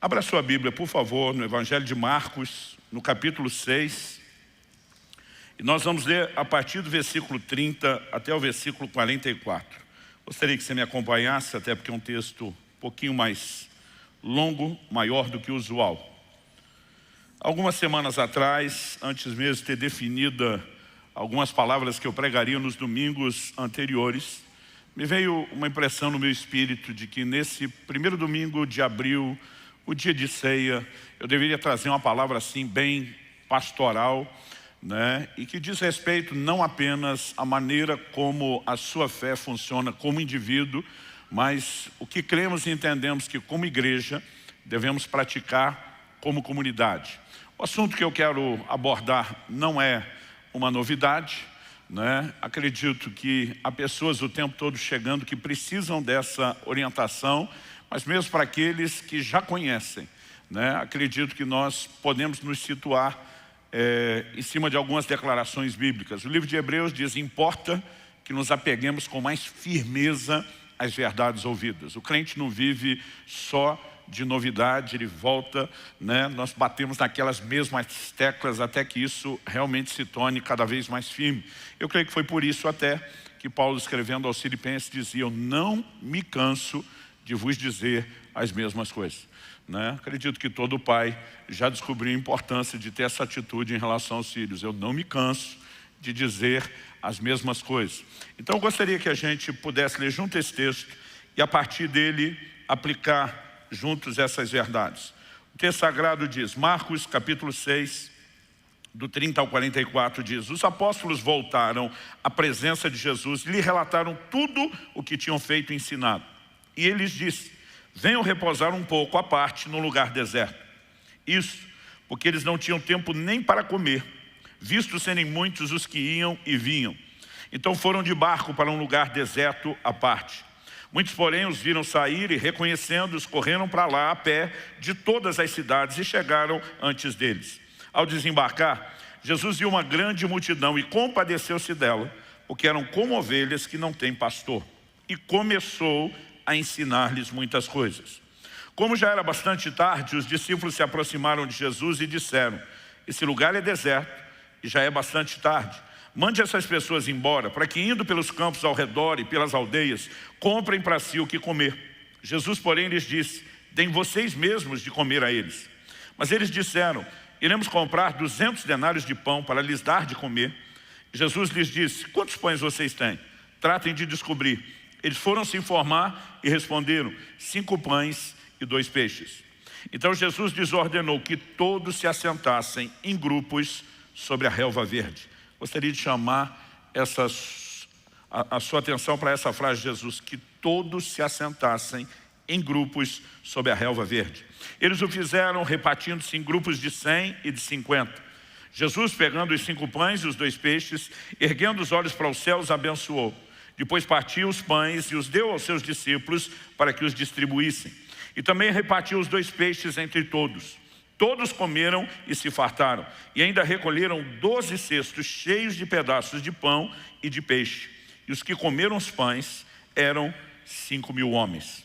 Abra sua Bíblia, por favor, no Evangelho de Marcos, no capítulo 6. E nós vamos ler a partir do versículo 30 até o versículo 44. Gostaria que você me acompanhasse, até porque é um texto um pouquinho mais longo, maior do que o usual. Algumas semanas atrás, antes mesmo de ter definido algumas palavras que eu pregaria nos domingos anteriores, me veio uma impressão no meu espírito de que nesse primeiro domingo de abril, o dia de ceia, eu deveria trazer uma palavra assim bem pastoral, né? E que diz respeito não apenas à maneira como a sua fé funciona como indivíduo, mas o que cremos e entendemos que como igreja devemos praticar como comunidade. O assunto que eu quero abordar não é uma novidade, né? Acredito que há pessoas o tempo todo chegando que precisam dessa orientação, mas mesmo para aqueles que já conhecem, né? Acredito que nós podemos nos situar em cima de algumas declarações bíblicas. O livro de Hebreus diz: importa que nos apeguemos com mais firmeza às verdades ouvidas. O crente não vive só de novidade, ele volta, né? Nós batemos naquelas mesmas teclas até que isso realmente se torne cada vez mais firme. Eu creio que foi por isso até que Paulo, escrevendo aos Filipenses, dizia: eu não me canso de vos dizer as mesmas coisas, né? Acredito que todo pai já descobriu a importância de ter essa atitude em relação aos filhos. Eu não me canso de dizer as mesmas coisas. Então eu gostaria que a gente pudesse ler junto esse texto e a partir dele aplicar juntos essas verdades. O texto sagrado diz, Marcos capítulo 6, do 30 ao 44 diz: os apóstolos voltaram à presença de Jesus e lhe relataram tudo o que tinham feito e ensinado. E ele lhes disse: venham repousar um pouco à parte num lugar deserto. Isso porque eles não tinham tempo nem para comer, visto serem muitos os que iam e vinham. Então foram de barco para um lugar deserto à parte. Muitos, porém, os viram sair e, reconhecendo-os, correram para lá a pé de todas as cidades e chegaram antes deles. Ao desembarcar, Jesus viu uma grande multidão e compadeceu-se dela, porque eram como ovelhas que não têm pastor. E começou a ensinar-lhes muitas coisas. Como já era bastante tarde, os discípulos se aproximaram de Jesus e disseram: esse lugar é deserto e já é bastante tarde. Mande essas pessoas embora, para que, indo pelos campos ao redor e pelas aldeias, comprem para si o que comer. Jesus, porém, lhes disse: deem vocês mesmos de comer a eles. Mas eles disseram: iremos comprar 200 denários de pão para lhes dar de comer. Jesus lhes disse: quantos pães vocês têm? Tratem de descobrir. Eles foram se informar e responderam: 5 pães e 2 peixes. Então Jesus lhes ordenou que todos se assentassem em grupos sobre a relva verde. Gostaria de chamar a sua atenção para essa frase de Jesus: que todos se assentassem em grupos sobre a relva verde. Eles o fizeram repartindo-se em grupos de 100 e de 50. Jesus, pegando os 5 pães e os 2 peixes, erguendo os olhos para os céus, abençoou. Depois partiu os pães e os deu aos seus discípulos para que os distribuíssem. E também repartiu os 2 peixes entre todos. Todos comeram e se fartaram, e ainda recolheram 12 cestos cheios de pedaços de pão e de peixe. E os que comeram os pães eram 5.000 homens.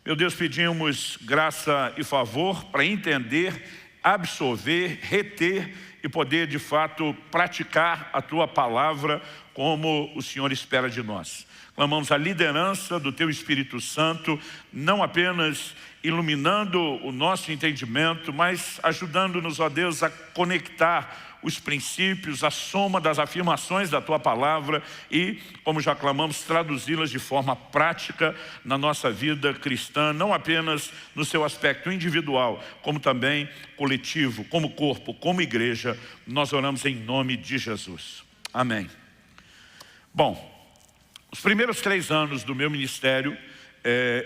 Meu Deus, pedimos graça e favor para entender, absorver, reter e poder de fato praticar a Tua palavra como o Senhor espera de nós. Clamamos a liderança do Teu Espírito Santo, não apenas iluminando o nosso entendimento, mas ajudando-nos, ó Deus, a conectar os princípios, a soma das afirmações da Tua palavra e, como já clamamos, traduzi-las de forma prática na nossa vida cristã, não apenas no seu aspecto individual, como também coletivo, como corpo, como igreja. Nós oramos em nome de Jesus. Amém. Bom, os primeiros 3 anos do meu ministério,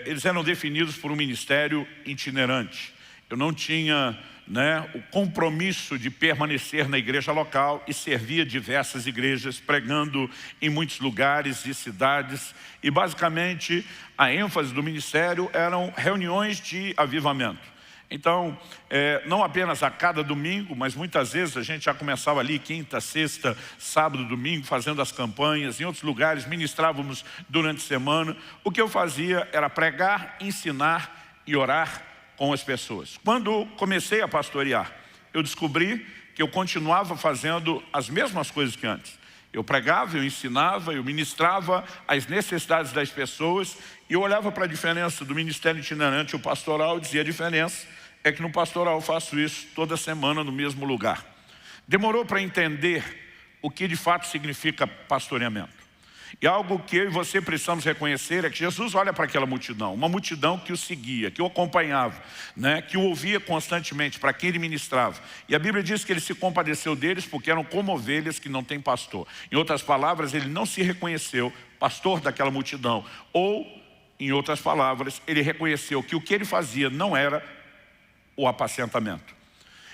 eles eram definidos por um ministério itinerante. Eu não tinha, o compromisso de permanecer na igreja local e servia diversas igrejas, pregando em muitos lugares e cidades. E basicamente a ênfase do ministério eram reuniões de avivamento. Então, não apenas a cada domingo, mas muitas vezes a gente já começava ali quinta, sexta, sábado, domingo, fazendo as campanhas. Em outros lugares ministrávamos durante a semana. O que eu fazia era pregar, ensinar e orar com as pessoas. Quando comecei a pastorear, eu descobri que eu continuava fazendo as mesmas coisas que antes. Eu pregava, eu ensinava, eu ministrava as necessidades das pessoas e eu olhava para a diferença do ministério itinerante e o pastoral e dizia: a diferença é que no pastoral eu faço isso toda semana no mesmo lugar. Demorou para entender o que de fato significa pastoreamento. E algo que eu e você precisamos reconhecer é que Jesus olha para aquela multidão, uma multidão que o seguia, que o acompanhava, né, que o ouvia constantemente, para quem ele ministrava. E a Bíblia diz que ele se compadeceu deles porque eram como ovelhas que não têm pastor. Em outras palavras, ele não se reconheceu pastor daquela multidão. Ou, em outras palavras, ele reconheceu que o que ele fazia não era o apacentamento.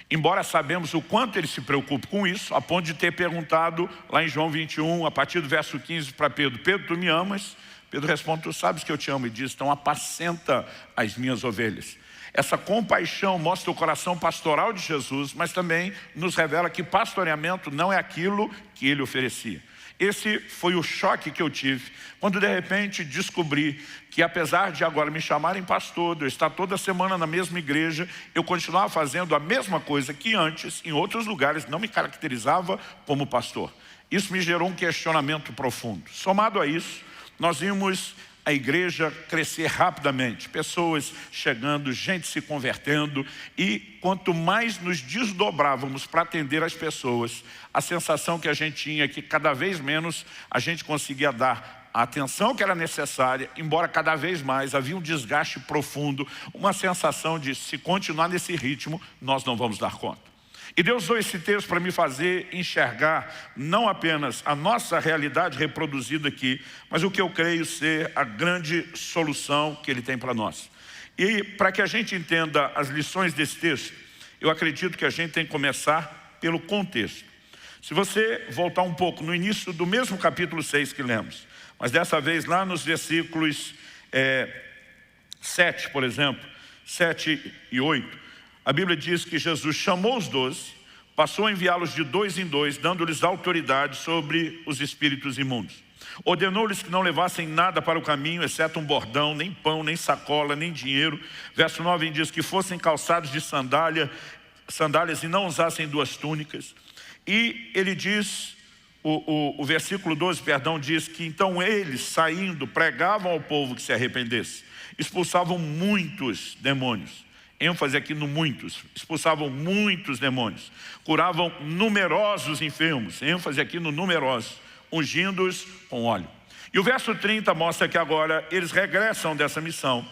Embora sabemos o quanto ele se preocupa com isso, a ponto de ter perguntado lá em João 21, a partir do verso 15 para Pedro: Pedro, tu me amas? Pedro responde: tu sabes que eu te amo. E diz: então apacenta as minhas ovelhas. Essa compaixão mostra o coração pastoral de Jesus, mas também nos revela que pastoreamento não é aquilo que ele oferecia. Esse foi o choque que eu tive quando de repente descobri que, apesar de agora me chamarem pastor, de eu estar toda semana na mesma igreja, eu continuava fazendo a mesma coisa que antes, em outros lugares, não me caracterizava como pastor. Isso me gerou um questionamento profundo. Somado a isso, nós vimos a igreja crescer rapidamente, pessoas chegando, gente se convertendo, e quanto mais nos desdobrávamos para atender as pessoas, a sensação que a gente tinha é que cada vez menos a gente conseguia dar a atenção que era necessária, embora cada vez mais havia um desgaste profundo, uma sensação de, se continuar nesse ritmo, nós não vamos dar conta. E Deus usou esse texto para me fazer enxergar não apenas a nossa realidade reproduzida aqui, mas o que eu creio ser a grande solução que Ele tem para nós. E para que a gente entenda as lições desse texto, eu acredito que a gente tem que começar pelo contexto. Se você voltar um pouco no início do mesmo capítulo 6 que lemos, mas dessa vez lá nos versículos 7, por exemplo, 7 e 8, a Bíblia diz que Jesus chamou os 12, passou a enviá-los de 2 em 2, dando-lhes autoridade sobre os espíritos imundos. Ordenou-lhes que não levassem nada para o caminho, exceto um bordão, nem pão, nem sacola, nem dinheiro. Verso 9 diz que fossem calçados de sandálias e não usassem 2 túnicas. E ele diz, o versículo 12, diz que então eles, saindo, pregavam ao povo que se arrependesse. Expulsavam muitos demônios. ênfase aqui no muitos, expulsavam muitos demônios, curavam numerosos enfermos, ênfase aqui no numerosos, ungindo-os com óleo. E o verso 30 mostra que agora eles regressam dessa missão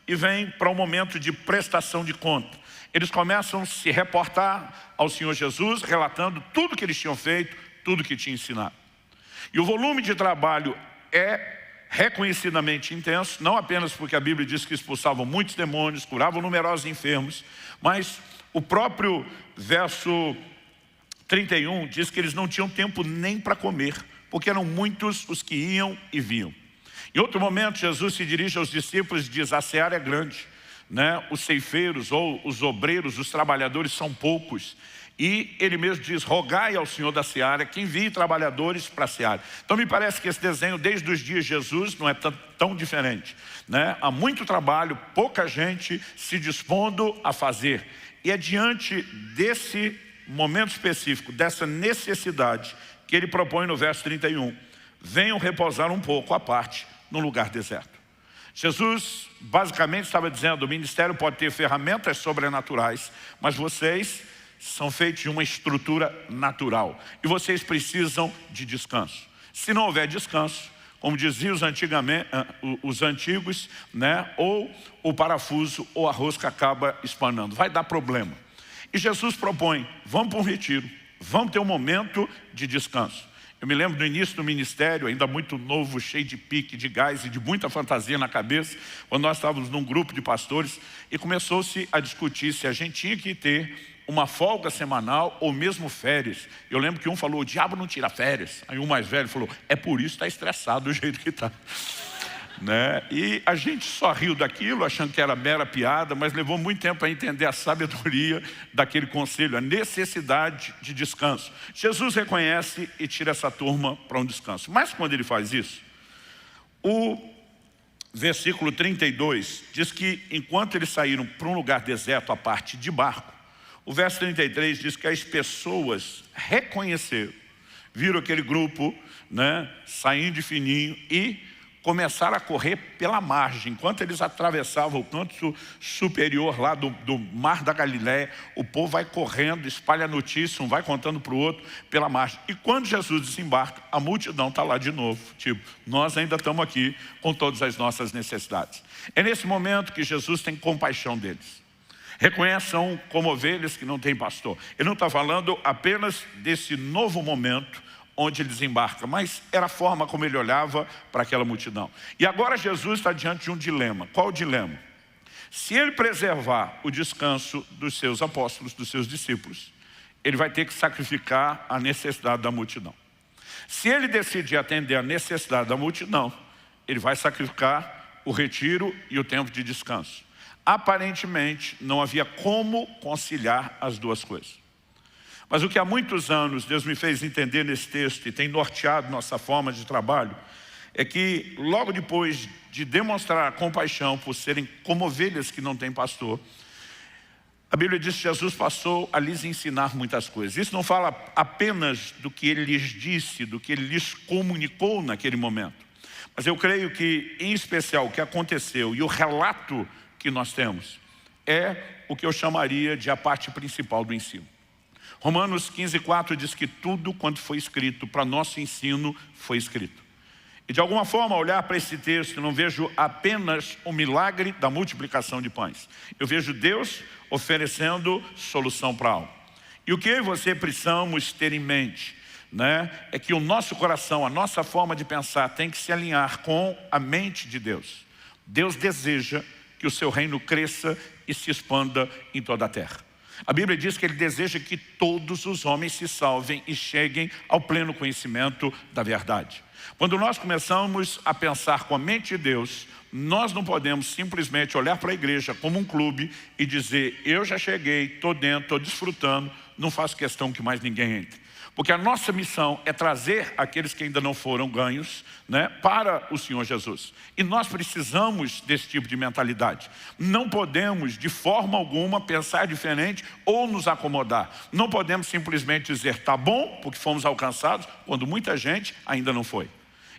e vêm para um momento de prestação de conta. Eles começam a se reportar ao Senhor Jesus, relatando tudo que eles tinham feito, tudo que tinham ensinado. E o volume de trabalho é reconhecidamente intenso, não apenas porque a Bíblia diz que expulsavam muitos demônios, curavam numerosos enfermos, mas o próprio verso 31 diz que eles não tinham tempo nem para comer, porque eram muitos os que iam e vinham. Em outro momento, Jesus se dirige aos discípulos e diz: a seara é grande, né? Os ceifeiros ou os obreiros, os trabalhadores são poucos. E ele mesmo diz: rogai ao Senhor da seara que envie trabalhadores para a seara. Então me parece que esse desenho desde os dias de Jesus não é tão diferente, né? Há muito trabalho, pouca gente se dispondo a fazer. E é diante desse momento específico, dessa necessidade, que ele propõe no verso 31. Venham repousar um pouco à parte num lugar deserto. Jesus basicamente estava dizendo: o ministério pode ter ferramentas sobrenaturais, mas vocês são feitos de uma estrutura natural. E vocês precisam de descanso. Se não houver descanso, como diziam os antigos, né? Ou o parafuso ou a rosca acaba espanando. Vai dar problema. E Jesus propõe: vamos para um retiro. Vamos ter um momento de descanso. Eu me lembro do início do ministério, ainda muito novo, cheio de pique, de gás e de muita fantasia na cabeça, quando nós estávamos num grupo de pastores e começou-se a discutir se a gente tinha que ter uma folga semanal ou mesmo férias. Eu lembro que um falou: o diabo não tira férias. Aí um mais velho falou: é por isso que está estressado do jeito que está. Né? E a gente só riu daquilo, achando que era mera piada, mas levou muito tempo para entender a sabedoria daquele conselho, a necessidade de descanso. Jesus reconhece e tira essa turma para um descanso. Mas quando ele faz isso, o versículo 32, diz que enquanto eles saíram para um lugar deserto, a parte de barco, o verso 33 diz que as pessoas reconheceram, viram aquele grupo, né, saindo de fininho e começaram a correr pela margem. Enquanto eles atravessavam o canto superior lá do Mar da Galileia, o povo vai correndo, espalha a notícia, um vai contando para o outro pela margem. E quando Jesus desembarca, a multidão está lá de novo. Tipo, nós ainda estamos aqui com todas as nossas necessidades. É nesse momento que Jesus tem compaixão deles. Reconheçam como ovelhas que não têm pastor. Ele não está falando apenas desse novo momento onde ele desembarca, mas era a forma como ele olhava para aquela multidão. E agora Jesus está diante de um dilema. Qual o dilema? Se ele preservar o descanso dos seus apóstolos, dos seus discípulos, ele vai ter que sacrificar a necessidade da multidão. Se ele decidir atender a necessidade da multidão, ele vai sacrificar o retiro e o tempo de descanso. Aparentemente, não havia como conciliar as duas coisas. Mas o que há muitos anos Deus me fez entender nesse texto e tem norteado nossa forma de trabalho, é que logo depois de demonstrar a compaixão por serem como ovelhas que não têm pastor, a Bíblia diz que Jesus passou a lhes ensinar muitas coisas. Isso não fala apenas do que ele lhes disse, do que ele lhes comunicou naquele momento. Mas eu creio que, em especial, o que aconteceu e o relato que nós temos é o que eu chamaria de a parte principal do ensino. Romanos 15:4 diz que tudo quanto foi escrito para nosso ensino foi escrito. E de alguma forma, ao olhar para esse texto, eu não vejo apenas o milagre da multiplicação de pães. Eu vejo Deus oferecendo solução para algo. E o que eu e você precisamos ter em mente, né, é que o nosso coração, a nossa forma de pensar tem que se alinhar com a mente de Deus. Deus deseja que o seu reino cresça e se expanda em toda a terra. A Bíblia diz que ele deseja que todos os homens se salvem e cheguem ao pleno conhecimento da verdade. Quando nós começamos a pensar com a mente de Deus, nós não podemos simplesmente olhar para a igreja como um clube e dizer, eu já cheguei, estou dentro, estou desfrutando, não faço questão que mais ninguém entre. Porque a nossa missão é trazer aqueles que ainda não foram ganhos, né, para o Senhor Jesus. E nós precisamos desse tipo de mentalidade. Não podemos, de forma alguma, pensar diferente ou nos acomodar. Não podemos simplesmente dizer, tá bom, porque fomos alcançados, quando muita gente ainda não foi.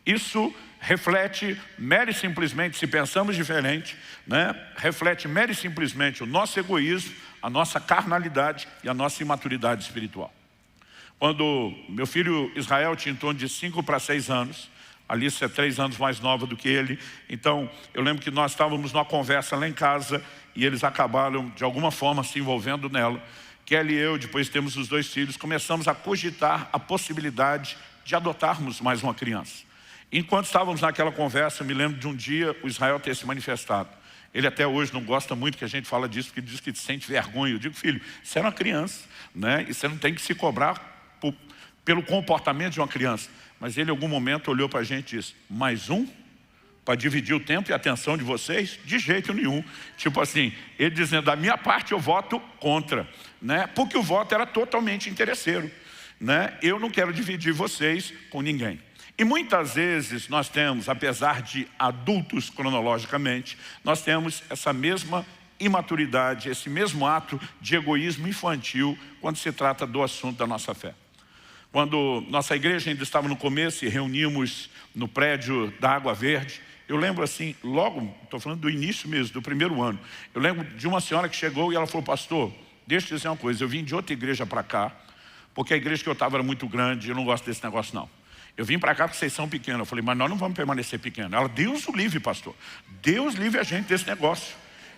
Isso reflete, mere simplesmente, se pensamos diferente, né, reflete mere simplesmente o nosso egoísmo, a nossa carnalidade e a nossa imaturidade espiritual. Quando meu filho Israel tinha em torno de 5 para 6 anos, Alice é 3 anos mais nova do que ele, então eu lembro que nós estávamos numa conversa lá em casa e eles acabaram de alguma forma se envolvendo nela. Kelly e eu, depois temos os 2 filhos, começamos a cogitar a possibilidade de adotarmos mais uma criança. Enquanto estávamos naquela conversa, eu me lembro de um dia o Israel ter se manifestado. Ele até hoje não gosta muito que a gente fala disso, porque diz que sente vergonha. Eu digo, filho, você é uma criança, né? E você não tem que se cobrar pelo comportamento de uma criança. Mas ele em algum momento olhou para a gente e disse, mais um? Para dividir o tempo e a atenção de vocês? De jeito nenhum. Tipo assim, ele dizendo, da minha parte eu voto contra, né? Porque o voto era totalmente interesseiro, né? Eu não quero dividir vocês com ninguém. E muitas vezes nós temos, apesar de adultos cronologicamente, nós temos essa mesma imaturidade, esse mesmo ato de egoísmo infantil quando se trata do assunto da nossa fé. Quando nossa igreja ainda estava no começo e reuníamos no prédio da Água Verde, eu lembro assim, logo, estou falando do início mesmo, do primeiro ano, eu lembro de uma senhora que chegou e ela falou, pastor, deixa eu dizer uma coisa, eu vim de outra igreja para cá, porque a igreja que eu estava era muito grande, eu não gosto desse negócio não. Eu vim para cá porque vocês são pequenos. Eu falei, mas nós não vamos permanecer pequenos. Ela, Deus o livre, pastor. Deus livre a gente desse negócio.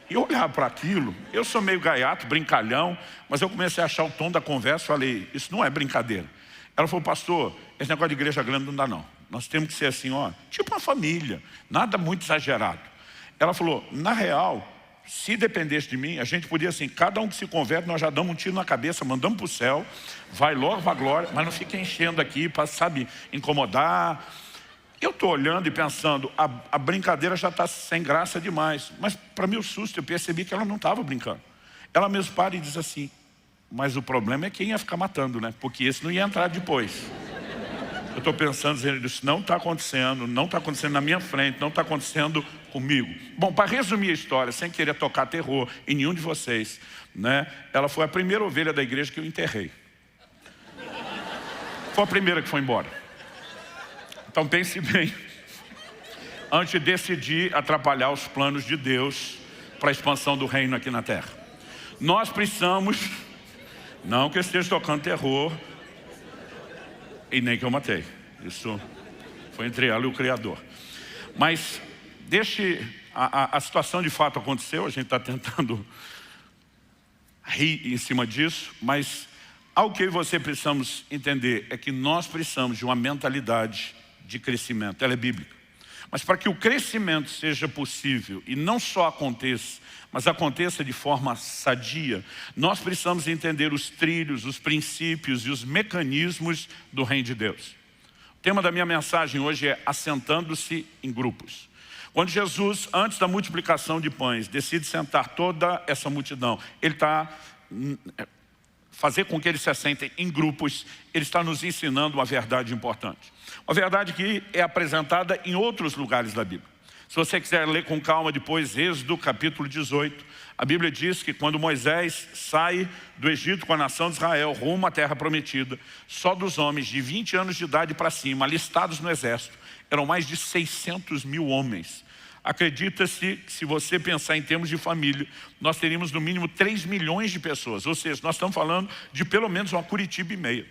E eu olhava para aquilo, eu sou meio gaiato, brincalhão, mas eu comecei a achar o tom da conversa, falei, isso não é brincadeira. Ela falou, pastor, esse negócio de igreja grande não dá não. Nós temos que ser assim, ó, tipo uma família, nada muito exagerado. Ela falou, na real, se dependesse de mim, a gente podia assim, cada um que se converte, nós já damos um tiro na cabeça, mandamos para o céu, vai logo para a glória, mas não fica enchendo aqui para, sabe, incomodar. Eu estou olhando e pensando, a brincadeira já está sem graça demais. Mas para meu susto, eu percebi que ela não estava brincando. Ela mesmo para e diz assim, mas o problema é quem ia ficar matando, né? Porque esse não ia entrar depois. Eu estou pensando, isso não está acontecendo, não está acontecendo na minha frente, não está acontecendo comigo. Bom, para resumir a história, sem querer tocar terror em nenhum de vocês, né? Ela foi a primeira ovelha da igreja que eu enterrei. Foi a primeira que foi embora. Então pense bem, antes de decidir atrapalhar os planos de Deus para a expansão do reino aqui na terra. Nós precisamos, não que eu esteja tocando terror, e nem que eu matei. Isso foi entre ela e o Criador. Mas a situação de fato aconteceu, a gente está tentando rir em cima disso, mas algo que eu e você precisamos entender é que nós precisamos de uma mentalidade de crescimento. Ela é bíblica. Mas para que o crescimento seja possível e não só aconteça, mas aconteça de forma sadia, nós precisamos entender os trilhos, os princípios e os mecanismos do reino de Deus. O tema da minha mensagem hoje é assentando-se em grupos. Quando Jesus, antes da multiplicação de pães, decide sentar toda essa multidão, ele está fazer com que eles se assentem em grupos, ele está nos ensinando uma verdade importante. Uma verdade que é apresentada em outros lugares da Bíblia. Se você quiser ler com calma depois, Êxodo capítulo 18, a Bíblia diz que quando Moisés sai do Egito com a nação de Israel rumo à terra prometida, só dos homens de 20 anos de idade para cima, alistados no exército, eram mais de 600 mil homens. Acredita-se que, se você pensar em termos de família, nós teríamos no mínimo 3 milhões de pessoas, ou seja, nós estamos falando de pelo menos uma Curitiba e meia.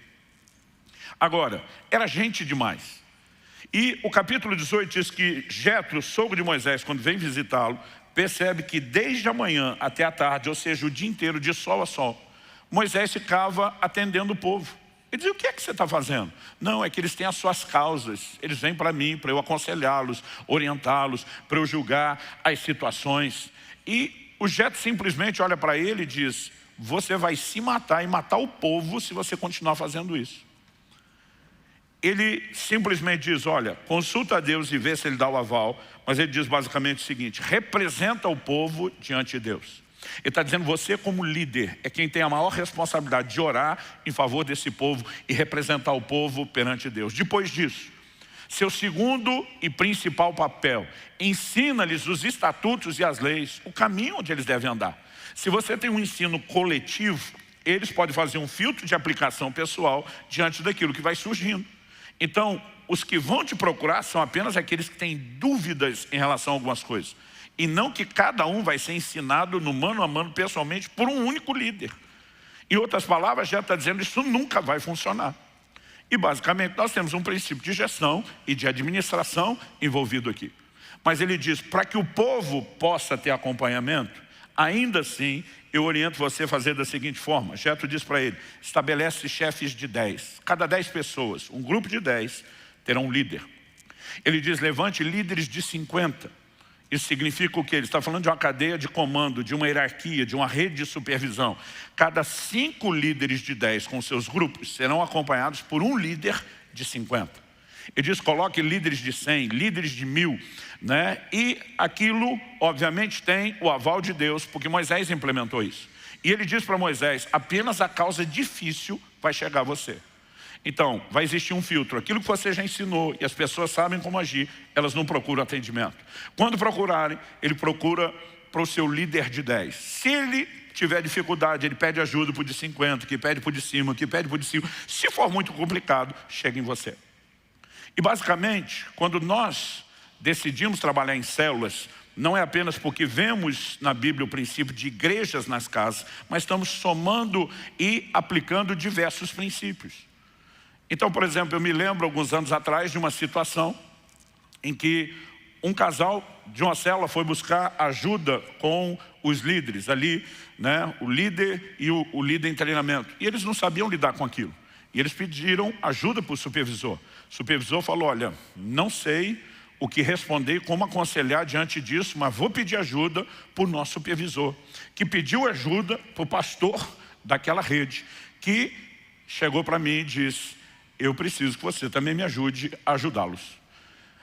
Agora, era gente demais. E o capítulo 18 diz que Jetro, sogro de Moisés, quando vem visitá-lo, percebe que desde a manhã até a tarde, ou seja, o dia inteiro, de sol a sol, Moisés ficava atendendo o povo. Ele dizia: o que é que você está fazendo? Não, é que eles têm as suas causas. Eles vêm para mim, para eu aconselhá-los, orientá-los, para eu julgar as situações. E o Jetro simplesmente olha para ele e diz: você vai se matar e matar o povo se você continuar fazendo isso. Ele simplesmente diz: olha, consulta a Deus e vê se ele dá o aval. Mas ele diz basicamente o seguinte: representa o povo diante de Deus. Ele está dizendo: você como líder é quem tem a maior responsabilidade de orar em favor desse povo e representar o povo perante Deus. Depois disso, seu segundo e principal papel: ensina-lhes os estatutos e as leis, o caminho onde eles devem andar. Se você tem um ensino coletivo, eles podem fazer um filtro de aplicação pessoal diante daquilo que vai surgindo. Então, os que vão te procurar são apenas aqueles que têm dúvidas em relação a algumas coisas. E não que cada um vai ser ensinado no mano a mano, pessoalmente, por um único líder. Em outras palavras, já está dizendo: isso nunca vai funcionar. E basicamente nós temos um princípio de gestão e de administração envolvido aqui. Mas ele diz: para que o povo possa ter acompanhamento, ainda assim, eu oriento você a fazer da seguinte forma. Jetro diz para ele: estabelece chefes de 10. Cada 10 pessoas, um grupo de 10, terá um líder. Ele diz: levante líderes de 50. Isso significa o quê? Ele está falando de uma cadeia de comando, de uma hierarquia, de uma rede de supervisão. Cada 5 líderes de 10 com seus grupos serão acompanhados por um líder de 50. Ele diz: coloque líderes de 100, líderes de 1000, né? E aquilo, obviamente, tem o aval de Deus, porque Moisés implementou isso. E ele diz para Moisés: apenas a causa difícil vai chegar a você. Então, vai existir um filtro. Aquilo que você já ensinou e as pessoas sabem como agir, elas não procuram atendimento. Quando procurarem, ele procura para o seu líder de 10. Se ele tiver dificuldade, ele pede ajuda para o de 50, que pede para o de cima, que pede para o de 5. Se for muito complicado, chega em você. E basicamente, quando nós decidimos trabalhar em células, não é apenas porque vemos na Bíblia o princípio de igrejas nas casas, mas estamos somando e aplicando diversos princípios. Então, por exemplo, eu me lembro alguns anos atrás de uma situação em que um casal de uma célula foi buscar ajuda com os líderes ali, né? O líder e o líder em treinamento. E eles não sabiam lidar com aquilo. E eles pediram ajuda para o supervisor. O supervisor falou: olha, não sei o que responder e como aconselhar diante disso, mas vou pedir ajuda para o nosso supervisor, que pediu ajuda para o pastor daquela rede, que chegou para mim e disse: eu preciso que você também me ajude a ajudá-los.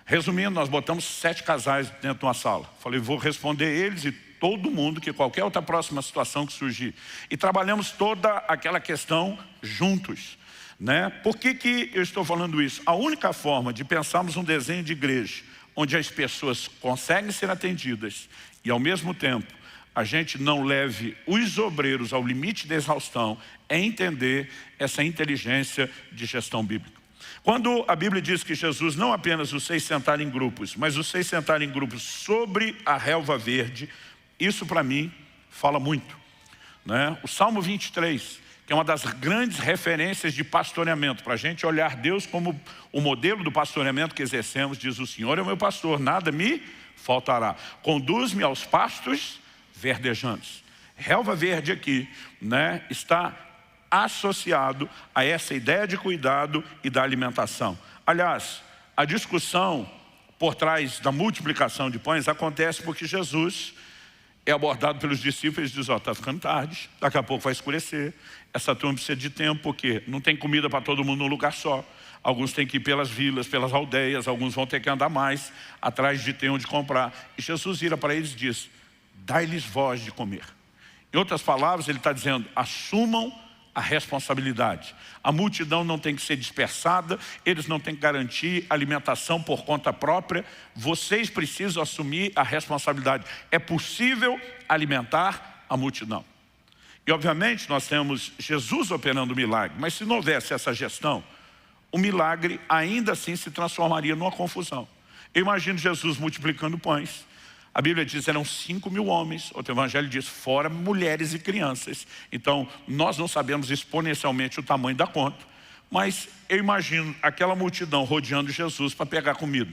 Resumindo, nós botamos 7 casais dentro de uma sala. Falei: vou responder eles e todo mundo, que qualquer outra próxima situação que surgir. E trabalhamos toda aquela questão juntos. né? Por que eu estou falando isso? A única forma de pensarmos um desenho de igreja onde as pessoas conseguem ser atendidas e ao mesmo tempo a gente não leve os obreiros ao limite da exaustão é entender essa inteligência de gestão bíblica. Quando a Bíblia diz que Jesus não apenas os fez sentar em grupos, mas os fez sentar em grupos sobre a relva verde, isso para mim fala muito, né? O Salmo 23, que é uma das grandes referências de pastoreamento, para a gente olhar Deus como o modelo do pastoreamento que exercemos, diz: o Senhor é o meu pastor, nada me faltará. Conduz-me aos pastos verdejantes. Relva verde aqui, né, está associado a essa ideia de cuidado e da alimentação. Aliás, a discussão por trás da multiplicação de pães acontece porque Jesus é abordado pelos discípulos e diz: está ficando tarde, daqui a pouco vai escurecer, essa turma precisa de tempo, porque não tem comida para todo mundo num lugar só. Alguns têm que ir pelas vilas, pelas aldeias, alguns vão ter que andar mais, atrás de ter onde comprar. E Jesus vira para eles e diz: dai-lhes voz de comer. Em outras palavras, ele está dizendo: assumam a responsabilidade. A multidão não tem que ser dispersada, eles não têm que garantir alimentação por conta própria, vocês precisam assumir a responsabilidade. É possível alimentar a multidão. E obviamente nós temos Jesus operando o milagre, mas se não houvesse essa gestão, o milagre ainda assim se transformaria numa confusão. Eu imagino Jesus multiplicando pães. A Bíblia diz, eram 5.000 homens, outro evangelho diz, fora mulheres e crianças. Então, nós não sabemos exponencialmente o tamanho da conta, mas eu imagino aquela multidão rodeando Jesus para pegar comida.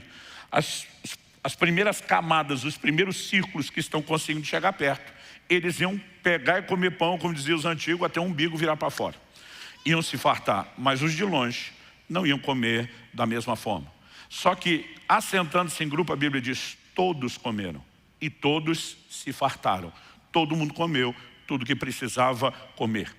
As primeiras camadas, os primeiros círculos que estão conseguindo chegar perto, eles iam pegar e comer pão, como diziam os antigos, até o umbigo virar para fora. Iam se fartar, mas os de longe não iam comer da mesma forma. Só que, assentando-se em grupo, a Bíblia diz, todos comeram. E todos se fartaram. Todo mundo comeu tudo que precisava comer.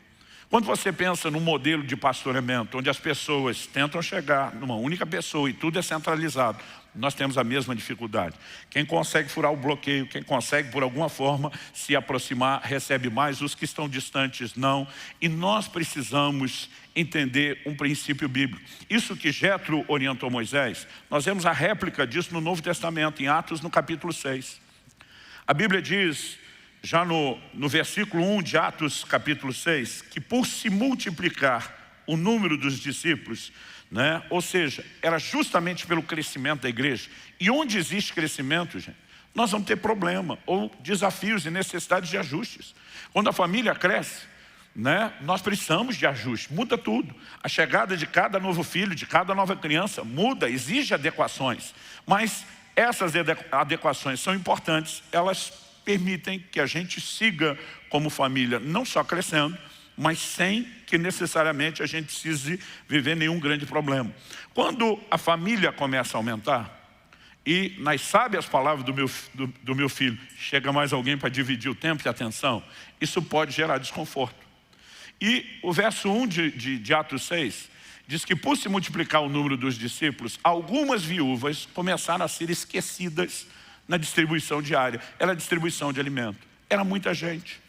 Quando você pensa num modelo de pastoreamento, onde as pessoas tentam chegar numa única pessoa e tudo é centralizado, nós temos a mesma dificuldade. Quem consegue furar o bloqueio, quem consegue por alguma forma se aproximar, recebe mais, os que estão distantes não. E nós precisamos entender um princípio bíblico. Isso que Jetro orientou Moisés, nós vemos a réplica disso no Novo Testamento, em Atos, no capítulo 6. A Bíblia diz, já no versículo 1 de Atos capítulo 6, que por se multiplicar o número dos discípulos, né, ou seja, era justamente pelo crescimento da igreja. E onde existe crescimento, gente, nós vamos ter problema, ou desafios e necessidades de ajustes. Quando a família cresce, né, nós precisamos de ajuste, muda tudo. A chegada de cada novo filho, de cada nova criança, muda, exige adequações. Mas essas adequações são importantes, elas permitem que a gente siga como família, não só crescendo, mas sem que necessariamente a gente precise viver nenhum grande problema. Quando a família começa a aumentar, e nas sábias palavras do meu filho, chega mais alguém para dividir o tempo e a atenção, isso pode gerar desconforto. E o verso 1 de Atos 6, diz que por se multiplicar o número dos discípulos, algumas viúvas começaram a ser esquecidas na distribuição diária. Era a distribuição de alimento. Era muita gente.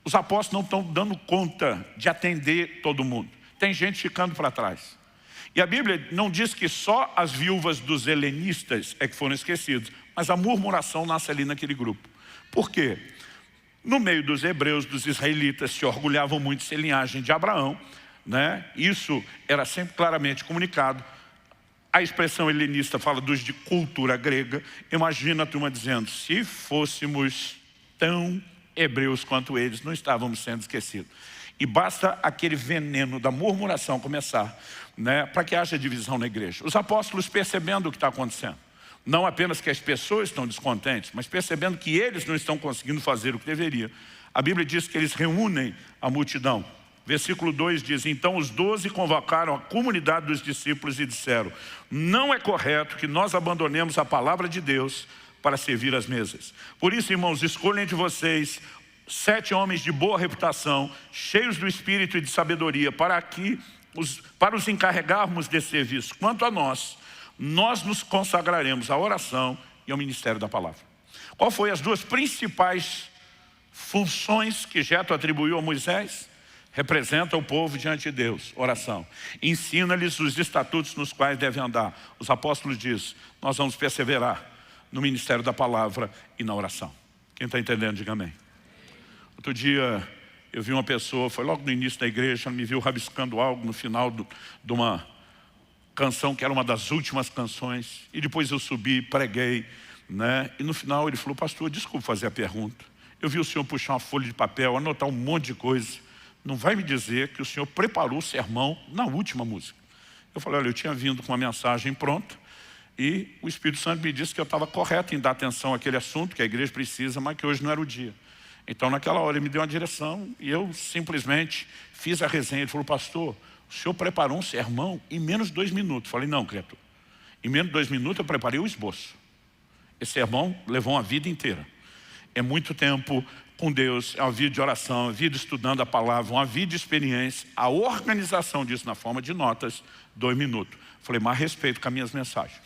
Os apóstolos não estão dando conta de atender todo mundo. Tem gente ficando para trás. E a Bíblia não diz que só as viúvas dos helenistas é que foram esquecidas, mas a murmuração nasce ali naquele grupo. Por quê? No meio dos hebreus, dos israelitas, se orgulhavam muito de ser linhagem de Abraão, né? Isso era sempre claramente comunicado. A expressão helenista fala dos de cultura grega. Imagina a turma dizendo, se fôssemos tão hebreus quanto eles, não estávamos sendo esquecidos. E basta aquele veneno da murmuração começar, né, para que haja divisão na igreja. Os apóstolos percebendo o que está acontecendo, não apenas que as pessoas estão descontentes, mas percebendo que eles não estão conseguindo fazer o que deveriam. A Bíblia diz que eles reúnem a multidão. Versículo 2 diz, então os 12 convocaram a comunidade dos discípulos e disseram, não é correto que nós abandonemos a palavra de Deus para servir as mesas. Por isso, irmãos, escolhem entre vocês 7 homens de boa reputação, cheios do espírito e de sabedoria, para os encarregarmos desse serviço. Quanto a nós nos consagraremos à oração e ao ministério da palavra. Qual foi as duas principais funções que Jetro atribuiu a Moisés? representa o povo diante de Deus, oração. Ensina-lhes os estatutos nos quais devem andar. Os apóstolos dizem, nós vamos perseverar no ministério da palavra e na oração. Quem está entendendo, diga amém. Outro dia eu vi uma pessoa, foi logo no início da igreja, ela me viu rabiscando algo no final de uma canção que era uma das últimas canções. E depois eu subi, preguei, né? E no final ele falou, pastor, desculpa fazer a pergunta. Eu vi o senhor puxar uma folha de papel, anotar um monte de coisa. Não vai me dizer que o senhor preparou o sermão na última música. Eu falei, olha, eu tinha vindo com uma mensagem pronta e o Espírito Santo me disse que eu estava correto em dar atenção àquele assunto que a igreja precisa, mas que hoje não era o dia. Então naquela hora ele me deu uma direção e eu simplesmente fiz a resenha. Ele falou, pastor, o senhor preparou um sermão em menos de 2 minutos. Eu falei, não, criatura, em menos de 2 minutos eu preparei o esboço. Esse sermão levou uma vida inteira. É muito tempo com Deus, é uma vida de oração, uma vida estudando a palavra, uma vida de experiência. A organização disso na forma de notas, 2 minutos. Falei, mais respeito com as minhas mensagens.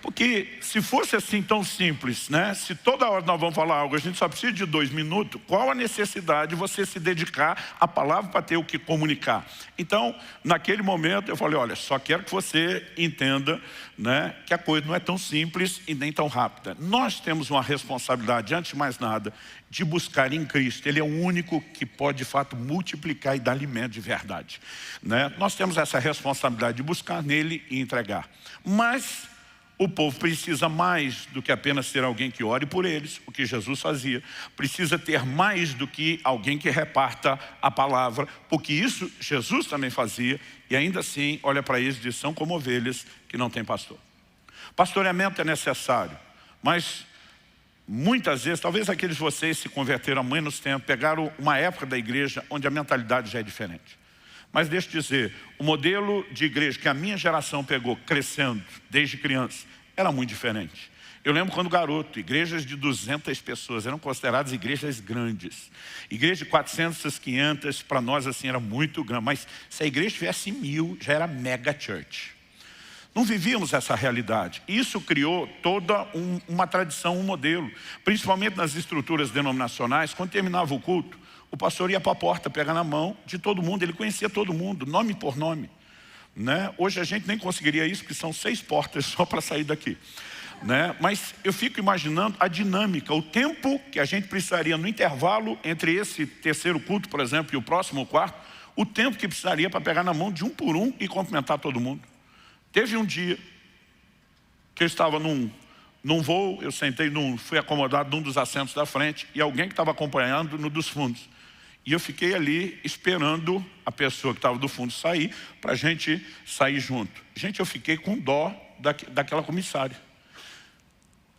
Porque se fosse assim tão simples, né? Se toda hora nós vamos falar algo, a gente só precisa de 2 minutos, qual a necessidade de você se dedicar à palavra para ter o que comunicar? Então, naquele momento eu falei, olha, só quero que você entenda, né, que a coisa não é tão simples e nem tão rápida. Nós temos uma responsabilidade, antes de mais nada, de buscar em Cristo. Ele é o único que pode de fato multiplicar e dar alimento de verdade, né? Nós temos essa responsabilidade de buscar nele e entregar. Mas o povo precisa mais do que apenas ter alguém que ore por eles, o que Jesus fazia. Precisa ter mais do que alguém que reparta a palavra, porque isso Jesus também fazia. E ainda assim, olha para eles e diz, são como ovelhas que não têm pastor. Pastoreamento é necessário, mas muitas vezes, talvez aqueles de vocês se converteram há menos tempo, pegaram uma época da igreja onde a mentalidade já é diferente. Mas deixa eu dizer, o modelo de igreja que a minha geração pegou, crescendo desde criança, era muito diferente. Eu lembro quando garoto, igrejas de 200 pessoas eram consideradas igrejas grandes. Igreja de 400, 500, para nós assim era muito grande. Mas se a igreja tivesse 1000, já era mega church. Não vivíamos essa realidade. Isso criou toda uma tradição, um modelo. Principalmente nas estruturas denominacionais, quando terminava o culto, o pastor ia para a porta, pegar na mão de todo mundo, ele conhecia todo mundo, nome por nome, né? Hoje a gente nem conseguiria isso, porque são 6 portas só para sair daqui, né? Mas eu fico imaginando a dinâmica, o tempo que a gente precisaria no intervalo entre esse terceiro culto, por exemplo, e o próximo, o quarto, o tempo que precisaria para pegar na mão de um por um e cumprimentar todo mundo. Teve um dia que eu estava num voo, eu sentei, fui acomodado num dos assentos da frente e alguém que estava acompanhando no dos fundos. E eu fiquei ali esperando a pessoa que estava do fundo sair, para a gente sair junto. Gente, eu fiquei com dó daquela comissária.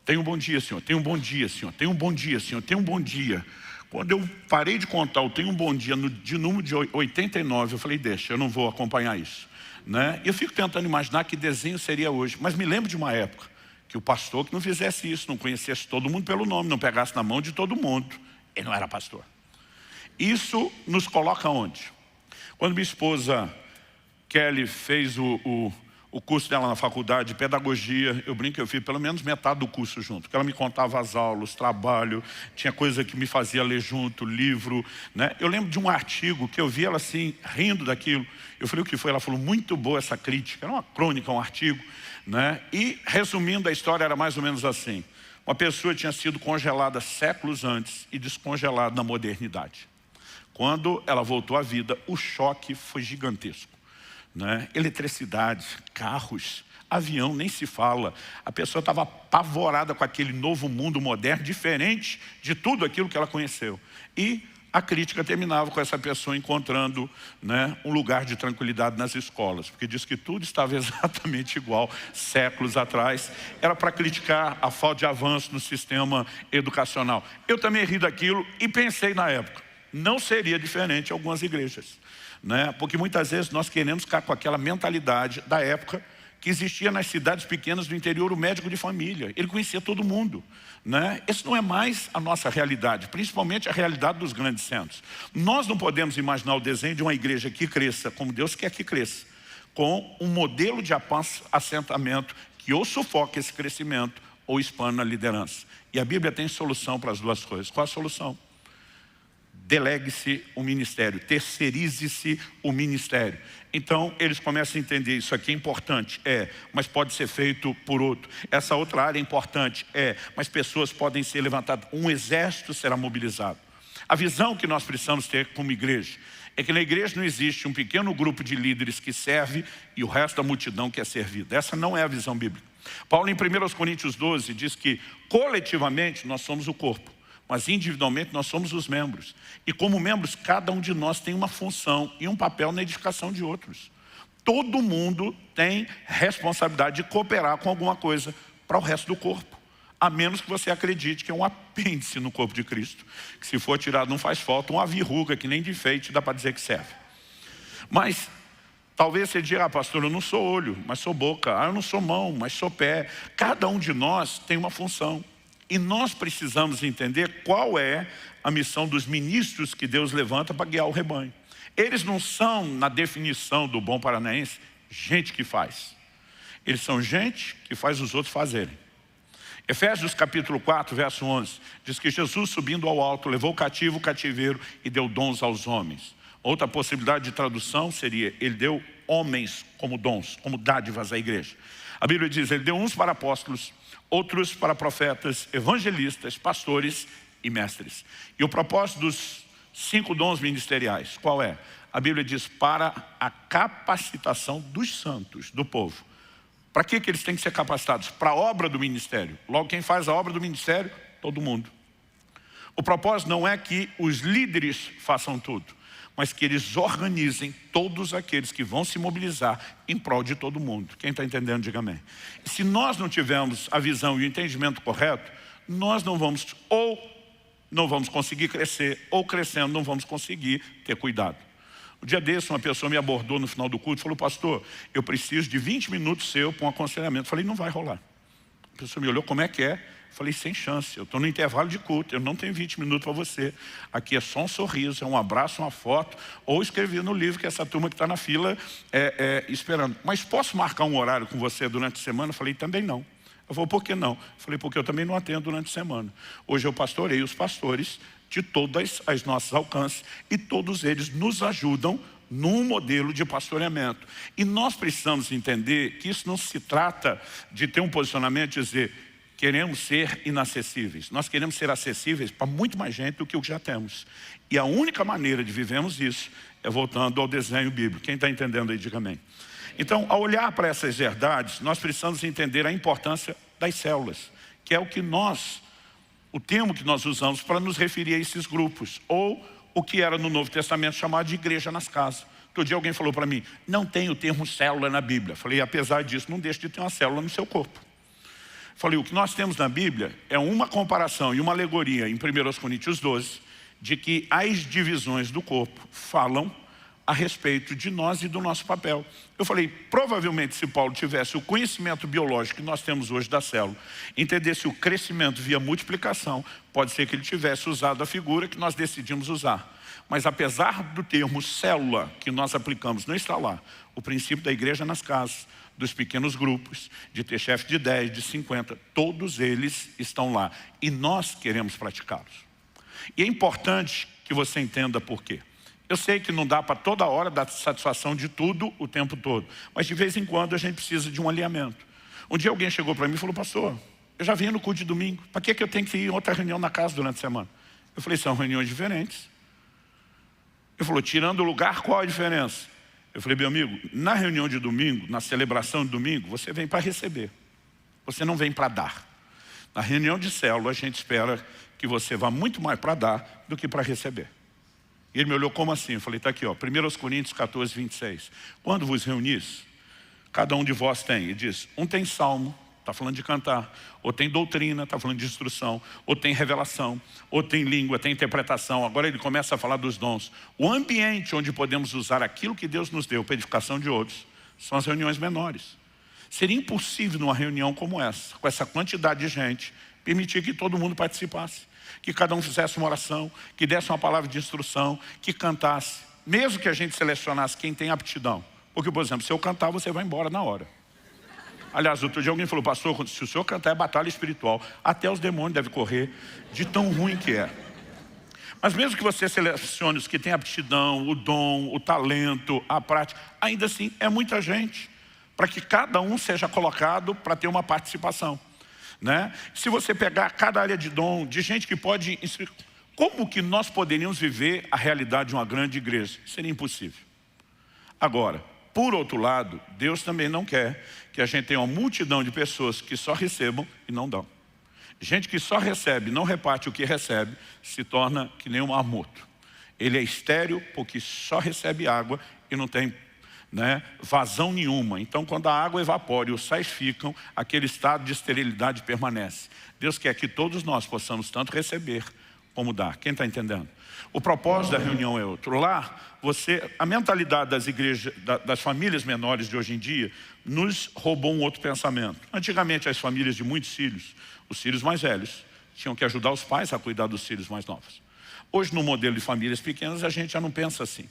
Tem um bom dia, senhor. Tem um bom dia, senhor. Tem um bom dia, senhor. Tem um bom dia. Quando eu parei de contar o tem um bom dia de número de 89, eu falei, deixa, eu não vou acompanhar isso, né? E eu fico tentando imaginar que desenho seria hoje. Mas me lembro de uma época que o pastor que não fizesse isso, não conhecesse todo mundo pelo nome, não pegasse na mão de todo mundo, ele não era pastor. Isso nos coloca onde? Quando minha esposa Kelly fez o curso dela na faculdade de pedagogia, eu brinco que eu fiz pelo menos metade do curso junto, porque ela me contava as aulas, trabalho, tinha coisa que me fazia ler junto, livro, né? Eu lembro de um artigo que eu vi ela assim, rindo daquilo. Eu falei, o que foi? Ela falou, muito boa essa crítica. Era uma crônica, um artigo, né? E resumindo a história era mais ou menos assim. Uma pessoa tinha sido congelada séculos antes e descongelada na modernidade. Quando ela voltou à vida, o choque foi gigantesco, né? Eletricidade, carros, avião, nem se fala. A pessoa estava apavorada com aquele novo mundo moderno, diferente de tudo aquilo que ela conheceu. E a crítica terminava com essa pessoa encontrando, né, um lugar de tranquilidade nas escolas, porque diz que tudo estava exatamente igual séculos atrás. Era para criticar a falta de avanço no sistema educacional. Eu também ri daquilo e pensei na época, não seria diferente em algumas igrejas, né? Porque muitas vezes nós queremos ficar com aquela mentalidade da época que existia nas cidades pequenas do interior, o médico de família. Ele conhecia todo mundo, né? Esse não é mais a nossa realidade, principalmente a realidade dos grandes centros. Nós não podemos imaginar o desenho de uma igreja que cresça como Deus quer que cresça, com um modelo de assentamento que ou sufoca esse crescimento ou expande a liderança. E a Bíblia tem solução para as duas coisas. Qual a solução? delegue-se o ministério, terceirize-se o ministério. Então eles começam a entender, isso aqui é importante, mas pode ser feito por outro. Essa outra área é importante, mas pessoas podem ser levantadas, um exército será mobilizado. A visão que nós precisamos ter como igreja é que na igreja não existe um pequeno grupo de líderes que serve e o resto da multidão que é servida. Essa não é a visão bíblica. Paulo em 1 Coríntios 12 diz que coletivamente nós somos o corpo, mas individualmente nós somos os membros. E como membros, cada um de nós tem uma função e um papel na edificação de outros. Todo mundo tem responsabilidade de cooperar com alguma coisa para o resto do corpo. A menos que você acredite que é um apêndice no corpo de Cristo, que se for tirado não faz falta, uma verruga que nem de enfeite dá para dizer que serve. Mas talvez você diga, pastor, eu não sou olho, mas sou boca. Eu não sou mão, mas sou pé. Cada um de nós tem uma função. E nós precisamos entender qual é a missão dos ministros que Deus levanta para guiar o rebanho. Eles não são, na definição do bom paranaense, gente que faz. Eles são gente que faz os outros fazerem. Efésios capítulo 4, verso 11, diz que Jesus subindo ao alto, levou cativo o cativeiro e deu dons aos homens. Outra possibilidade de tradução seria, ele deu homens como dons, como dádivas à igreja. A Bíblia diz, ele deu uns para apóstolos, outros para profetas, evangelistas, pastores e mestres. E o propósito dos 5 dons ministeriais, qual é? A Bíblia diz, para a capacitação dos santos, do povo. Para que eles têm que ser capacitados? Para a obra do ministério. Logo, quem faz a obra do ministério? Todo mundo. O propósito não é que os líderes façam tudo, mas que eles organizem todos aqueles que vão se mobilizar em prol de todo mundo. Quem está entendendo, diga amém. E se nós não tivermos a visão e o entendimento correto, nós não vamos conseguir crescer, ou crescendo não vamos conseguir ter cuidado. Um dia desse, uma pessoa me abordou no final do culto e falou, pastor, eu preciso de 20 minutos seu para um aconselhamento. Eu falei, não vai rolar. A pessoa me olhou, como é que é? Eu falei, sem chance, eu estou no intervalo de culto, eu não tenho 20 minutos para você. Aqui é só um sorriso, é um abraço, uma foto, ou escrever no livro que essa turma que está na fila esperando. Mas posso marcar um horário com você durante a semana? Eu falei, também não. Eu falei, por que não? Eu falei, porque eu também não atendo durante a semana. Hoje eu pastorei os pastores de todas as nossas alcances e todos eles nos ajudam num modelo de pastoreamento. E nós precisamos entender que isso não se trata de ter um posicionamento de dizer queremos ser inacessíveis. Nós queremos ser acessíveis para muito mais gente do que o que já temos. E a única maneira de vivermos isso é voltando ao desenho bíblico. Quem está entendendo aí, diga amém. Então, ao olhar para essas verdades, nós precisamos entender a importância das células, que é o termo que nós usamos para nos referir a esses grupos, ou o que era no Novo Testamento chamado de igreja nas casas. Outro dia alguém falou para mim, não tem o termo célula na Bíblia. Falei, apesar disso, não deixe de ter uma célula no seu corpo. Falei, o que nós temos na Bíblia é uma comparação e uma alegoria em 1 Coríntios 12, de que as divisões do corpo falam a respeito de nós e do nosso papel. Eu falei, provavelmente se Paulo tivesse o conhecimento biológico que nós temos hoje da célula, entendesse o crescimento via multiplicação, pode ser que ele tivesse usado a figura que nós decidimos usar. Mas apesar do termo célula que nós aplicamos não está lá, o princípio da igreja nas casas, dos pequenos grupos, de ter chefe de 10, de 50, todos eles estão lá. E nós queremos praticá-los. E é importante que você entenda por quê. Eu sei que não dá para toda hora dar satisfação de tudo o tempo todo, mas de vez em quando a gente precisa de um alinhamento. Um dia alguém chegou para mim e falou, pastor, eu já vim no culto de domingo, para que eu tenho que ir em outra reunião na casa durante a semana? Eu falei, são reuniões diferentes. Ele falou, tirando o lugar, qual a diferença? Eu falei, meu amigo, na reunião de domingo, na celebração de domingo, você vem para receber, você não vem para dar. Na reunião de célula, a gente espera que você vá muito mais para dar do que para receber. E ele me olhou, como assim? Eu falei, está aqui, ó, 1 Coríntios 14, 26. Quando vos reunis, cada um de vós tem, ele diz, um tem salmo, está falando de cantar, ou tem doutrina, está falando de instrução, ou tem revelação, ou tem língua, tem interpretação. Agora ele começa a falar dos dons. O ambiente onde podemos usar aquilo que Deus nos deu para edificação de outros, são as reuniões menores. Seria impossível numa reunião como essa, com essa quantidade de gente, permitir que todo mundo participasse. Que cada um fizesse uma oração, que desse uma palavra de instrução, que cantasse, mesmo que a gente selecionasse quem tem aptidão. Porque, por exemplo, se eu cantar, você vai embora na hora. Aliás, outro dia alguém falou, pastor, se o senhor cantar é batalha espiritual, até os demônios devem correr de tão ruim que é. Mas mesmo que você selecione os que têm aptidão, o dom, o talento, a prática, ainda assim é muita gente, para que cada um seja colocado para ter uma participação, né? Se você pegar cada área de dom, de gente que pode... Como que nós poderíamos viver a realidade de uma grande igreja? Seria impossível. Agora, por outro lado, Deus também não quer que a gente tenha uma multidão de pessoas que só recebam e não dão. Gente que só recebe, não reparte o que recebe, se torna que nem um marmoto. Ele é estéril porque só recebe água e não tem, né, vazão nenhuma. Então, quando a água evapora e os sais ficam, aquele estado de esterilidade permanece. Deus quer que todos nós possamos tanto receber como dar. Quem está entendendo? O propósito da reunião é outro. Lá, a mentalidade das igrejas, das famílias menores de hoje em dia, nos roubou um outro pensamento. Antigamente, as famílias de muitos filhos, os filhos mais velhos, tinham que ajudar os pais a cuidar dos filhos mais novos. Hoje, no modelo de famílias pequenas, a gente já não pensa assim.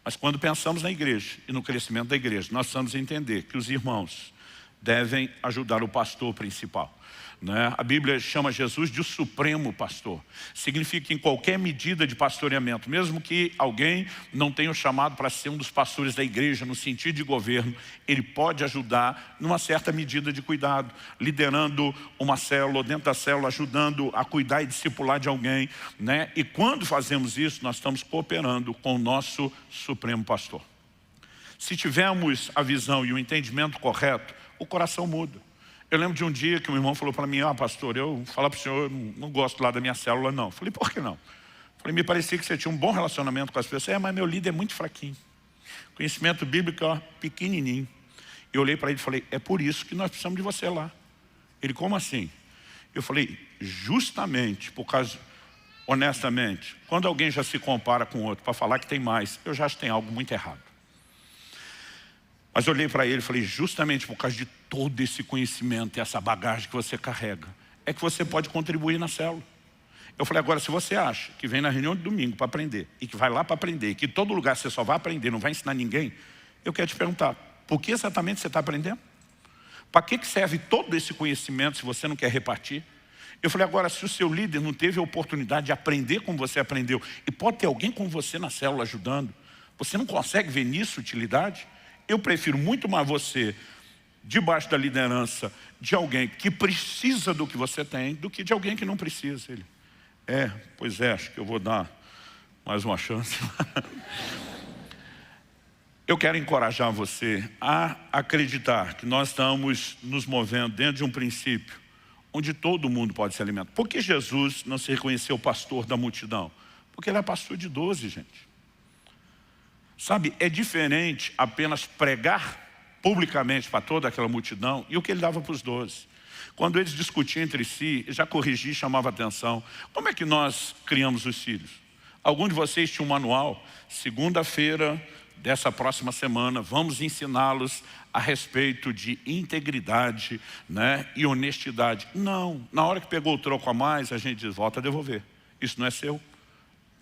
Mas quando pensamos na igreja e no crescimento da igreja, nós precisamos entender que os irmãos devem ajudar o pastor principal, né? A Bíblia chama Jesus de o supremo pastor. Significa que em qualquer medida de pastoreamento, mesmo que alguém não tenha o chamado para ser um dos pastores da igreja, no sentido de governo, ele pode ajudar numa certa medida de cuidado, liderando uma célula, ou dentro da célula, ajudando a cuidar e discipular de alguém, né? E quando fazemos isso, nós estamos cooperando com o nosso supremo pastor. Se tivermos a visão e o entendimento correto, o coração muda. Eu lembro de um dia que um irmão falou para mim: pastor, eu falar para o senhor, eu não gosto lá da minha célula não. Eu falei: por que não? Eu falei: me parecia que você tinha um bom relacionamento com as pessoas. Mas meu líder é muito fraquinho. Conhecimento bíblico, pequenininho. Eu olhei para ele e falei: é por isso que nós precisamos de você lá. Ele: como assim? Eu falei: justamente por causa, honestamente, quando alguém já se compara com outro para falar que tem mais, eu já acho que tem algo muito errado. Mas eu olhei para ele e falei: justamente por causa de todo esse conhecimento e essa bagagem que você carrega, é que você pode contribuir na célula. Eu falei: agora, se você acha que vem na reunião de domingo para aprender, e que vai lá para aprender, e que todo lugar você só vai aprender, não vai ensinar ninguém, eu quero te perguntar, por que exatamente você está aprendendo? Para que serve todo esse conhecimento se você não quer repartir? Eu falei: agora, se o seu líder não teve a oportunidade de aprender como você aprendeu, e pode ter alguém com você na célula ajudando, você não consegue ver nisso utilidade? Eu prefiro muito mais você debaixo da liderança de alguém que precisa do que você tem, do que de alguém que não precisa. Ele: pois é, acho que eu vou dar mais uma chance. Eu quero encorajar você a acreditar que nós estamos nos movendo dentro de um princípio onde todo mundo pode se alimentar. Por que Jesus não se reconheceu pastor da multidão? Porque ele é pastor de 12, gente. Sabe, é diferente apenas pregar publicamente para toda aquela multidão e o que ele dava para os 12. Quando eles discutiam entre si, já corrigia e chamava atenção. Como é que nós criamos os filhos? Algum de vocês tinha um manual? Segunda-feira dessa próxima semana, vamos ensiná-los a respeito de integridade, né, e honestidade. Não, na hora que pegou o troco a mais, a gente diz: volta a devolver. Isso não é seu.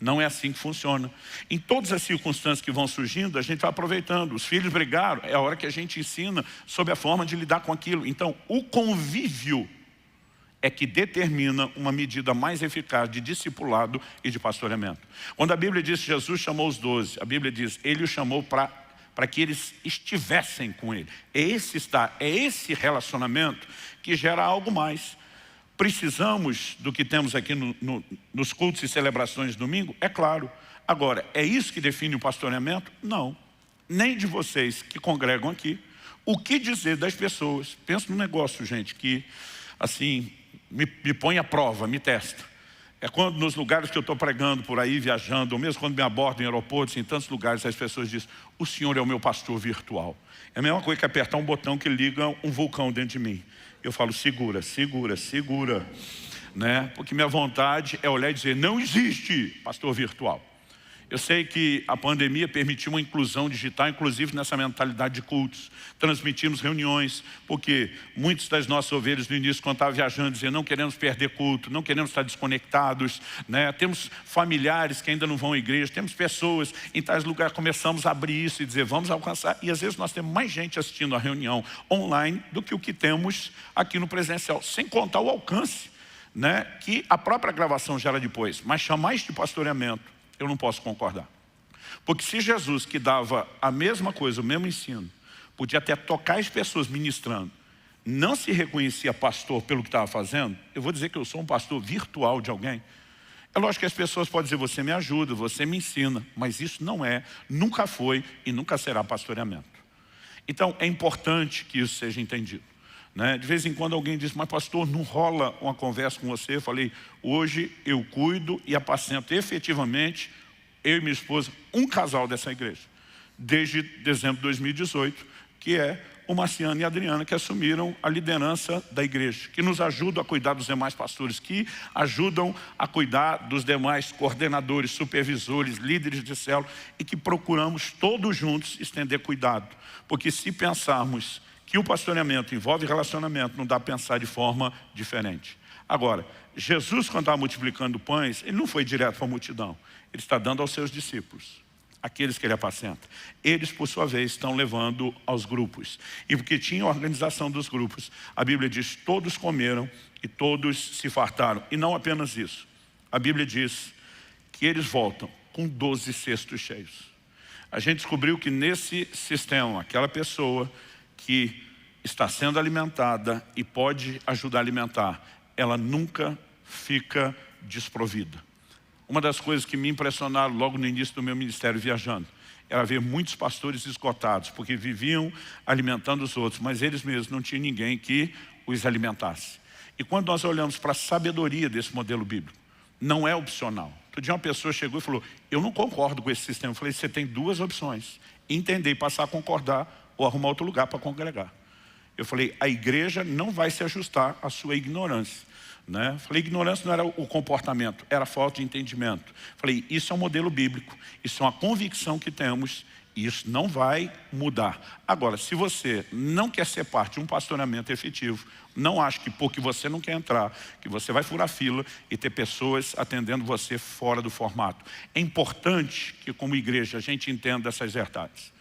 Não é assim que funciona. Em todas as circunstâncias que vão surgindo, a gente vai aproveitando. Os filhos brigaram, é a hora que a gente ensina sobre a forma de lidar com aquilo. Então, o convívio é que determina uma medida mais eficaz de discipulado e de pastoreamento. Quando a Bíblia diz que Jesus chamou os 12, a Bíblia diz: ele os chamou para que eles estivessem com ele. É esse relacionamento que gera algo mais. Precisamos do que temos aqui nos cultos e celebrações de domingo? É claro. Agora, é isso que define o pastoreamento? Não. Nem de vocês que congregam aqui. O que dizer das pessoas? Pensa num negócio, gente, que assim me põe à prova, me testa. É quando nos lugares que eu estou pregando por aí, viajando, ou mesmo quando me abordam em aeroportos, em tantos lugares, as pessoas dizem: o senhor é o meu pastor virtual. É a mesma coisa que apertar um botão que liga um vulcão dentro de mim. Eu falo: segura, segura, segura, né? Porque minha vontade é olhar e dizer: não existe pastor virtual. Eu sei que a pandemia permitiu uma inclusão digital, inclusive nessa mentalidade de cultos. Transmitimos reuniões, porque muitos das nossas ovelhas no início, quando estavam viajando, diziam: não queremos perder culto, não queremos estar desconectados, né? Temos familiares que ainda não vão à igreja, temos pessoas em tais lugares. Começamos a abrir isso e dizer: vamos alcançar. E às vezes nós temos mais gente assistindo a reunião online do que o que temos aqui no presencial, sem contar o alcance, né, que a própria gravação gera depois. Mas chamar isso de pastoreamento, eu não posso concordar. Porque se Jesus, que dava a mesma coisa, o mesmo ensino, podia até tocar as pessoas ministrando, não se reconhecia pastor pelo que estava fazendo, eu vou dizer que eu sou um pastor virtual de alguém. É lógico que as pessoas podem dizer, você me ajuda, você me ensina, mas isso não é, nunca foi e nunca será pastoreamento. Então é importante que isso seja entendido, né? De vez em quando alguém diz, mas pastor, não rola uma conversa com você? Eu falei, hoje eu cuido e apacento efetivamente, eu e minha esposa, um casal dessa igreja, desde dezembro de 2018, que é o Marciano e a Adriana, que assumiram a liderança da igreja, que nos ajudam a cuidar dos demais pastores, que ajudam a cuidar dos demais coordenadores, supervisores, líderes de célula, e que procuramos todos juntos estender cuidado. Porque se pensarmos que o pastoreamento envolve relacionamento, não dá para pensar de forma diferente. Agora, Jesus, quando estava multiplicando pães, ele não foi direto para a multidão. Ele está dando aos seus discípulos, aqueles que ele apacenta. Eles, por sua vez, estão levando aos grupos. E porque tinha a organização dos grupos, a Bíblia diz, todos comeram e todos se fartaram. E não apenas isso. A Bíblia diz que eles voltam com 12 cestos cheios. A gente descobriu que nesse sistema, aquela pessoa que está sendo alimentada e pode ajudar a alimentar, ela nunca fica desprovida. Uma das coisas que me impressionaram logo no início do meu ministério viajando, era ver muitos pastores esgotados, porque viviam alimentando os outros, mas eles mesmos não tinham ninguém que os alimentasse. E quando nós olhamos para a sabedoria desse modelo bíblico, não é opcional. Outro dia uma pessoa chegou e falou, eu não concordo com esse sistema. Eu falei, você tem duas opções, entender e passar a concordar ou arrumar outro lugar para congregar. Eu falei, a igreja não vai se ajustar à sua ignorância, né? Falei, ignorância não era o comportamento, era falta de entendimento. Falei, isso é um modelo bíblico, isso é uma convicção que temos e isso não vai mudar. Agora, se você não quer ser parte de um pastoreamento efetivo, não acho que porque você não quer entrar, que você vai furar fila e ter pessoas atendendo você fora do formato. É importante que como igreja a gente entenda essas verdades.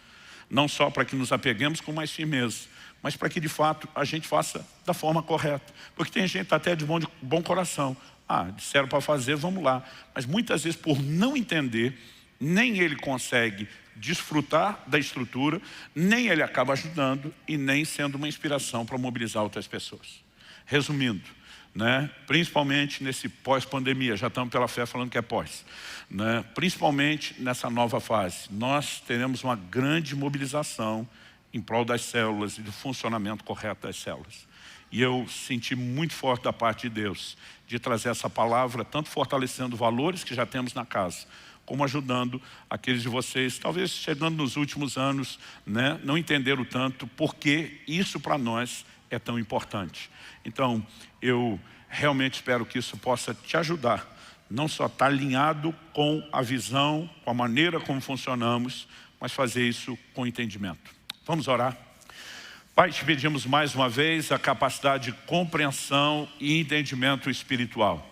Não só para que nos apeguemos com mais firmeza, mas para que de fato a gente faça da forma correta. Porque tem gente até de bom coração. Ah, disseram para fazer, vamos lá. Mas muitas vezes por não entender, nem ele consegue desfrutar da estrutura, nem ele acaba ajudando e nem sendo uma inspiração para mobilizar outras pessoas. Resumindo, né, principalmente nesse pós-pandemia, já estamos pela fé falando que é pós, né, principalmente nessa nova fase, nós teremos uma grande mobilização em prol das células e do funcionamento correto das células. E eu senti muito forte da parte de Deus de trazer essa palavra, tanto fortalecendo valores que já temos na casa, como ajudando aqueles de vocês, talvez chegando nos últimos anos, né, não entenderam tanto porque isso para nós é tão importante. Então, eu realmente espero que isso possa te ajudar, não só estar alinhado com a visão, com a maneira como funcionamos, mas fazer isso com entendimento. Vamos orar? Pai, te pedimos mais uma vez a capacidade de compreensão e entendimento espiritual.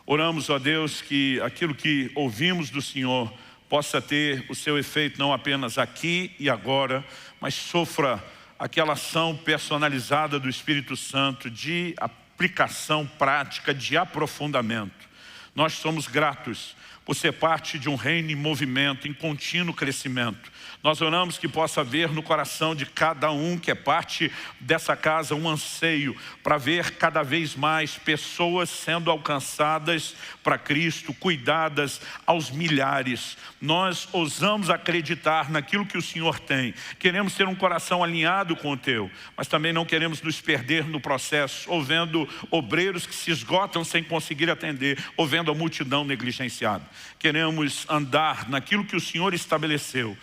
Oramos, ó Deus, que aquilo que ouvimos do Senhor possa ter o seu efeito não apenas aqui e agora, mas sofra aquela ação personalizada do Espírito Santo de aplicação prática, de aprofundamento. Nós somos gratos por ser parte de um reino em movimento, em contínuo crescimento. Nós oramos que possa haver no coração de cada um que é parte dessa casa um anseio para ver cada vez mais pessoas sendo alcançadas para Cristo, cuidadas aos milhares. Nós ousamos acreditar naquilo que o Senhor tem. Queremos ter um coração alinhado com o Teu, mas também não queremos nos perder no processo, ou vendo obreiros que se esgotam sem conseguir atender, ou vendo a multidão negligenciada. Queremos andar naquilo que o Senhor estabeleceu,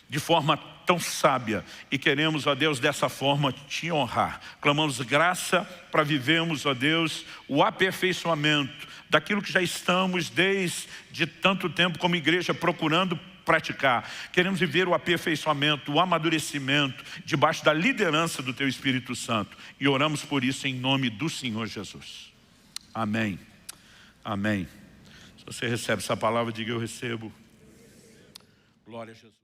de forma tão sábia, e queremos, ó Deus, dessa forma te honrar. Clamamos graça para vivermos, ó Deus, o aperfeiçoamento daquilo que já estamos desde tanto tempo como igreja procurando praticar. Queremos viver o aperfeiçoamento, o amadurecimento, debaixo da liderança do Teu Espírito Santo. E oramos por isso em nome do Senhor Jesus. Amém. Amém. Se você recebe essa palavra, diga eu recebo. Glória a Jesus.